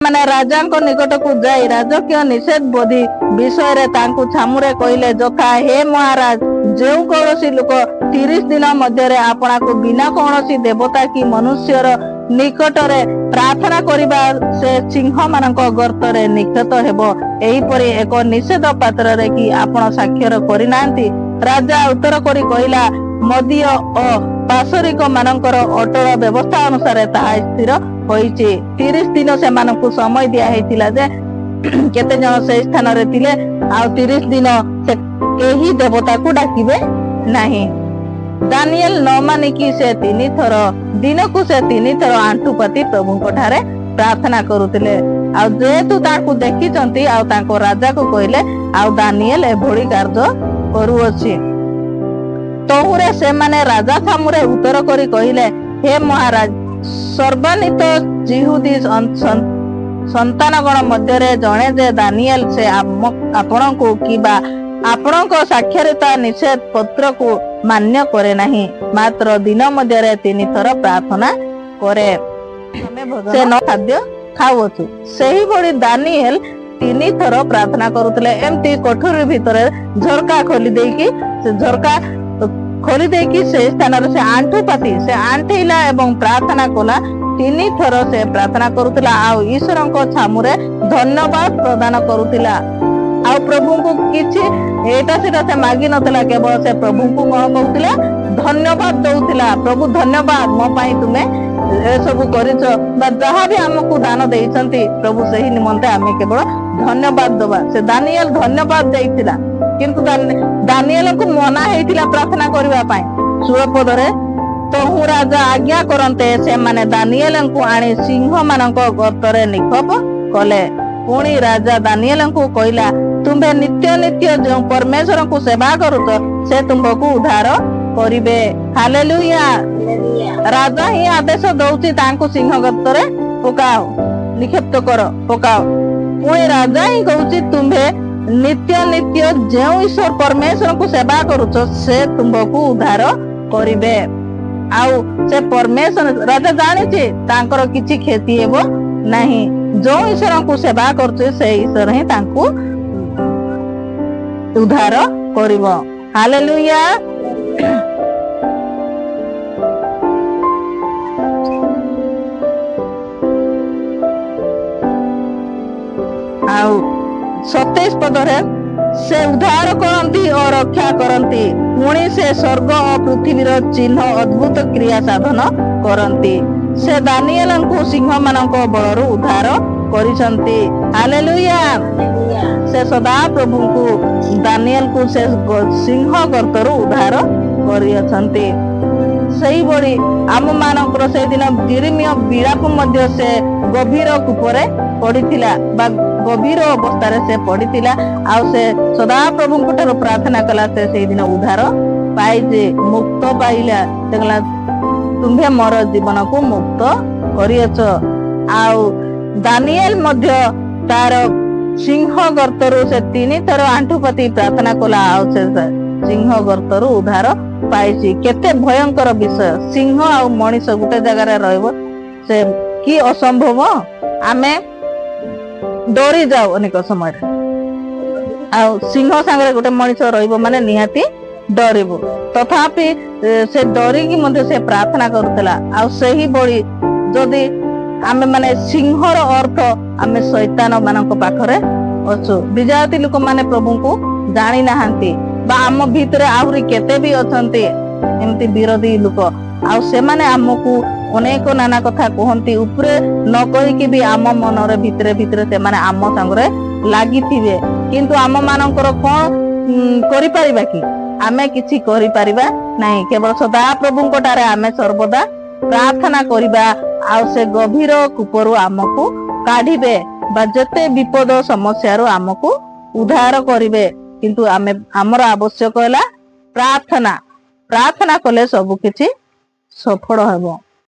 माने राजा निकट को जाई राजकीय निषेध बोधी विषय छामुरे कहले जथा हे महाराज जो कौन लोक 30 दिन मध्य आपना को बिना कौन देवता की मनुष्यर निकट प्रार्थना करिबा से सिंह मानक गर्तरे निक्षत हेबो एहीपरि एक निषेध पात्र रे कि आपण साक्षर करिनांती। राजा उत्तर करी कहला मदीय और पाशरिक मानकर अटल व्यवस्था अनुसार ताहा स्थिर होईचे। 30 दिन से मानकु समय दिया हेतिला जे केते जन से स्थान रे थिले आ 30 दिन से केही देवता को डाकिबे नाही। दानिएल न मानिकी से 3 थर दिन को से 3 थर आंठुपति प्रभु को ठारे प्रार्थना करुतिले आ जेतु ताकू देखि चंती आ ताको राजा को कहले आ दानिएल एभଳି कार्य करूअछि। तहुरे से माने राजा सामुरे उत्तर करी कहले हे महाराज सर्वान्वित जिहुदी संतानगण मध्य जड़े जे दानिएल से आपण को किबा आपण को साक्षरता निषेध पत्र को मान्य करे नहीं मात्र दिन मध्य 3 थर प्रार्थना करे से न खाद्य खाऊछु। सही बड़ी दानिएल 3 थर प्रार्थना करुतले एमती कोठरी भितर झरका खोली देकी से झरका खोली देकी से स्थान से आंठू पाती से आंठेला एवं प्रार्थना कला 3 थर से प्रार्थना करुतला आ ईश्वर को छामुरे धन्यवाद प्रदान करुतला आ प्रभु को किछि एटा सेटा से मागी नतला केवल से प्रभु को कोन कहउतला धन्यवाद दउतला प्रभु धन्यवाद मो पाई तुमे ए सब करिछ बा जहा भी हमकु दान देइछंती प्रभु सही निमंते आमे केवल धन्यवाद दबा से दानिएल धन्यवाद देइतिला किंतु दानिएल को मना हेतिला प्रार्थना करबा पाई 16 पदरे तहु राजा आज्ञा करंते से माने दानिएल को आनी सिंह मानक गर्तरे निक्षेप कले। पुणी राजा दानिएल को कहला तुम्हें नित्य नित्य जो परमेश्वर को सेवा करुत से तुमको उद्धार करिवे। हालेलुया। राजा ही आदेश दउची तांको सिंह गर्तरे पकाओ निक्षेप कर पकाओ। पुणी राजा ही कहउची तुम्हें नित्य नित्य जो ईश्वर परमेश्वर को सेवा करुच से तुमको उद्धार करिवे। आउ से परमेश्वर राजा जाने तांकर किछि क्षति हेबो नहीं जो ईश्वर को सेवा करछे से ईश्वर ही तांको उद्धार करिवो। हालेलुया। आउ 27 पदरे से उद्धार करती और रक्षा करती पुणी से स्वर्ग और पृथ्वी चिन्ह अद्भुत क्रिया साधन करती से दानिएल को सिंह मानक बलरू उद्धार करिसंती। हालेलुया। से सदा प्रभु को दानिएल को से सिंह गर्तरू उद्धार करिसंती। सही बड़ी आम मानकर से दिन जिरिमिया विलाप मध्य से गभीर कूपरे पड़ीथिला बा गभीर अवस्था से पड़ीथिला आ से सदा प्रभु को प्रार्थना कला से दिन उद्धार पाइजे मुक्त पाइला देखला तुम्हें मोर जीवन को मुक्त करियछ। आउ दानिएल मध्य तार सिंह गर्तरू से 3 थर आंठुपति प्रार्थना कला आ से सिंह गर्तरू उद्धार पाइछि। केते भयंकर विषय सिंह आ मनीष गुटे जगह रहबो से की असंभव आमे डरी जाओ अनेक समय आ सिंह सांगरे गोटे मनीष रहइबो माने निहाती डरिबो तथापि से डरी की मध्य से प्रार्थना करुतला आ सही बड़ी जदि आमे माने सिंहर अर्थ आमे शैतान मानक पाखरे अछु। विजाति लोक माने प्रभु को जानि नाहंती बा आम भीतर आहुरी केते भी अछंती एमती विरोधी लोक आ से माने हमकु अनेक नाना कथा कहती उपरे न कहिकी भी आम मनरे भितरे भितरे से माने आम संगरे लागि थिबे किंतु आम मानकर कोन करि परिबा कि आमे किछि करि परिबा नाही केवल सदा प्रभु कोटारे आमे सर्वदा प्रार्थना करिबा आ से गभीर कूपरु आमको काढिबे बा जते विपद समस्या रु आमको उद्धार करिवे किंतु आमे हमर आवश्यक होला प्रार्थना। प्रार्थना कले सब किछि सफल हेबो।